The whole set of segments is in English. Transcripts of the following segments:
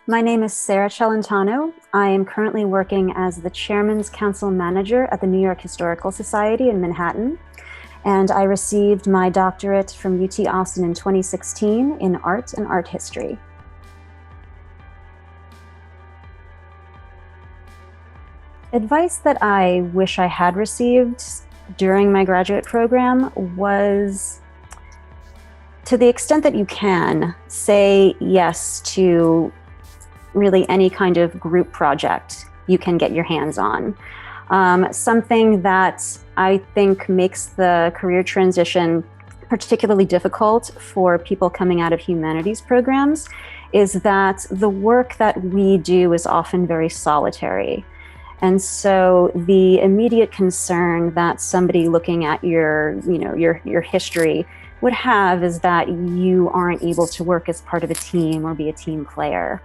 My name is Sarah Celentano. I am currently working as the Chairman's Council Manager at the New York Historical Society in Manhattan, and I received my doctorate from UT Austin in 2016 in art and art history. Advice that I wish I had received during my graduate program was, to the extent that you can, say yes to really any kind of group project you can get your hands on. Something that I think makes the career transition particularly difficult for people coming out of humanities programs is that the work that we do is often very solitary. And so the immediate concern that somebody looking at your history would have is that you aren't able to work as part of a team or be a team player.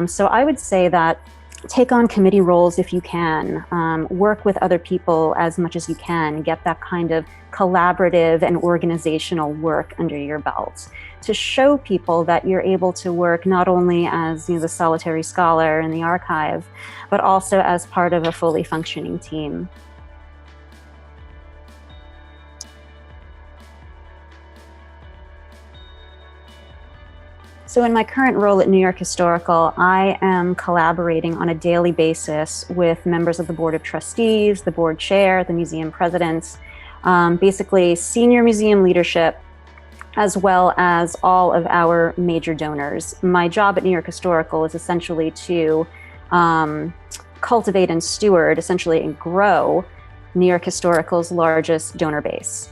So I would say that take on committee roles if you can, work with other people as much as you can, get that kind of collaborative and organizational work under your belt to show people that you're able to work not only as the solitary scholar in the archive, but also as part of a fully functioning team. So in my current role at New York Historical, I am collaborating on a daily basis with members of the Board of Trustees, the board chair, the museum president, basically senior museum leadership, as well as all of our major donors. My job at New York Historical is essentially to cultivate and steward, essentially, and grow New York Historical's largest donor base.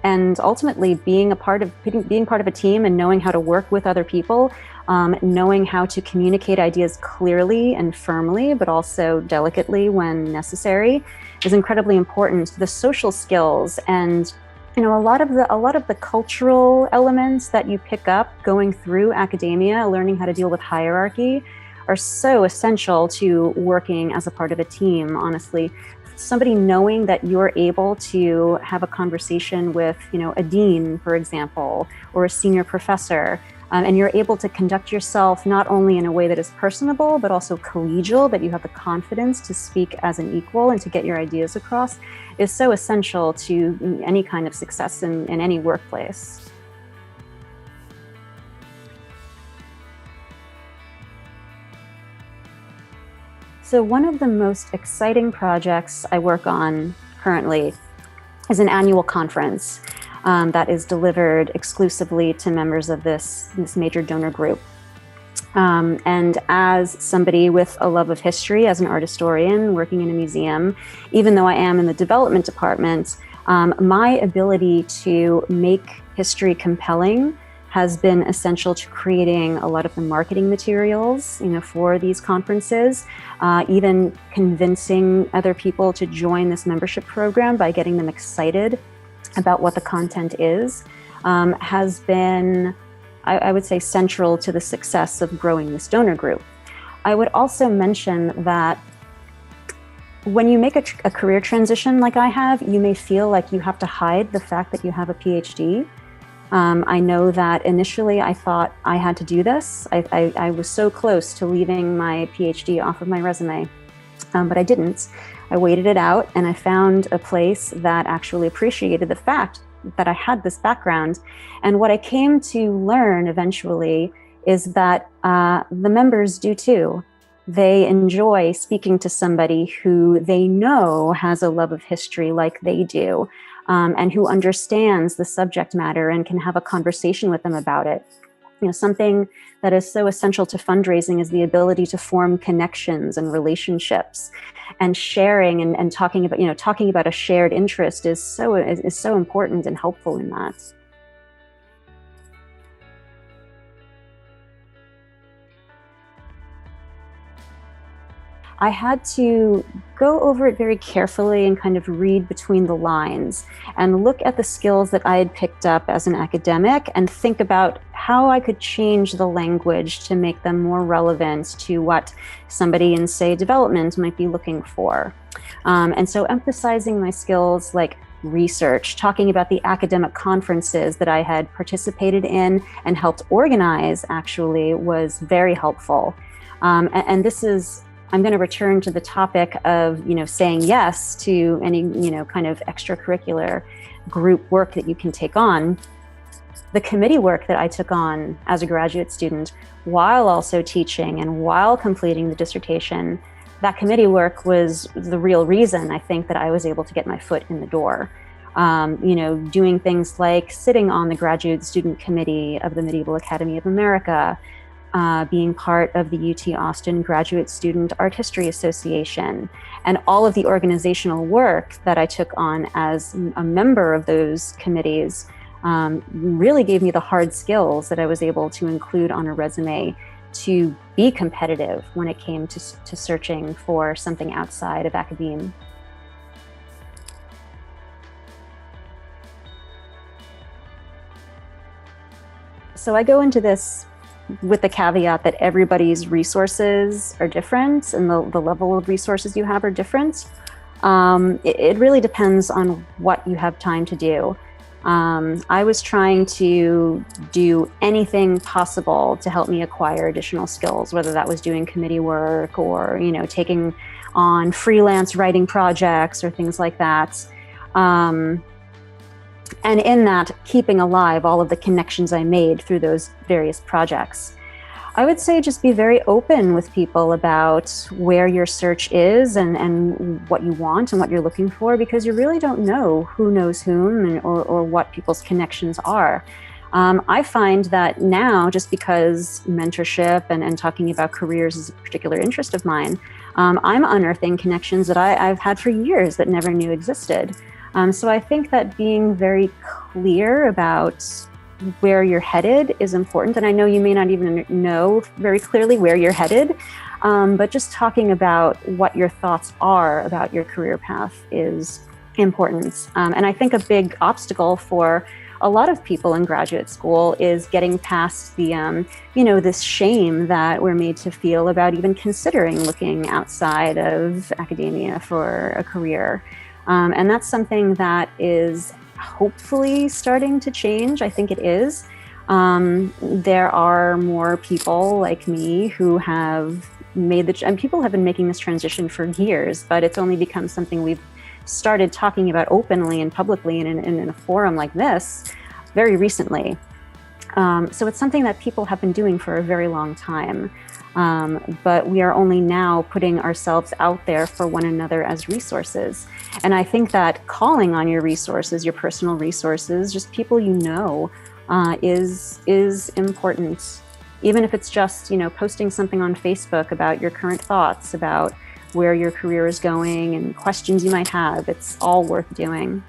And ultimately being part of a team and knowing how to work with other people, knowing how to communicate ideas clearly and firmly, but also delicately when necessary, is incredibly important. The social skills and a lot of the cultural elements that you pick up going through academia, learning how to deal with hierarchy, are so essential to working as a part of a team, honestly. Somebody knowing that you're able to have a conversation with, a dean, for example, or a senior professor, and you're able to conduct yourself not only in a way that is personable, but also collegial, that you have the confidence to speak as an equal and to get your ideas across, is so essential to any kind of success in any workplace. So one of the most exciting projects I work on currently is an annual conference that is delivered exclusively to members of this major donor group. And as somebody with a love of history, as an art historian working in a museum, even though I am in the development department, my ability to make history compelling has been essential to creating a lot of the marketing materials, for these conferences, even convincing other people to join this membership program by getting them excited about what the content is, has been, I would say, central to the success of growing this donor group. I would also mention that when you make a career transition like I have, you may feel like you have to hide the fact that you have a PhD. I know that initially I thought I had to do this. I was so close to leaving my PhD off of my resume, but I didn't. I waited it out, and I found a place that actually appreciated the fact that I had this background. And what I came to learn eventually is that the members do too. They enjoy speaking to somebody who they know has a love of history like they do. And who understands the subject matter and can have a conversation with them about it. Something that is so essential to fundraising is the ability to form connections and relationships, and sharing and talking about a shared interest is so important and helpful in that. I had to go over it very carefully and kind of read between the lines and look at the skills that I had picked up as an academic and think about how I could change the language to make them more relevant to what somebody in, say, development might be looking for. And so emphasizing my skills like research, talking about the academic conferences that I had participated in and helped organize actually was very helpful. And this is, I'm going to return to the topic of, saying yes to any, kind of extracurricular group work that you can take on. The committee work that I took on as a graduate student, while also teaching and while completing the dissertation, that committee work was the real reason I think that I was able to get my foot in the door. Doing things like sitting on the graduate student committee of the Medieval Academy of America, being part of the UT Austin Graduate Student Art History Association, and all of the organizational work that I took on as a member of those committees really gave me the hard skills that I was able to include on a resume to be competitive when it came to searching for something outside of academia. So I go into this with the caveat that everybody's resources are different and the level of resources you have are different. It really depends on what you have time to do. I was trying to do anything possible to help me acquire additional skills, whether that was doing committee work or, taking on freelance writing projects or things like that. And in that, keeping alive all of the connections I made through those various projects. I would say just be very open with people about where your search is and what you want and what you're looking for, because you really don't know who knows whom or what people's connections are. I find that now, just because mentorship and talking about careers is a particular interest of mine, I'm unearthing connections that I've had for years that never knew existed. So I think that being very clear about where you're headed is important. And I know you may not even know very clearly where you're headed, but just talking about what your thoughts are about your career path is important. And I think a big obstacle for a lot of people in graduate school is getting past the, this shame that we're made to feel about even considering looking outside of academia for a career. And that's something that is hopefully starting to change. I think it is. There are more people like me who have made and people have been making this transition for years, but it's only become something we've started talking about openly and publicly in a forum like this very recently. So it's something that people have been doing for a very long time. But we are only now putting ourselves out there for one another as resources. And I think that calling on your resources, your personal resources, just people is important. Even if it's just, posting something on Facebook about your current thoughts, about where your career is going and questions you might have, it's all worth doing.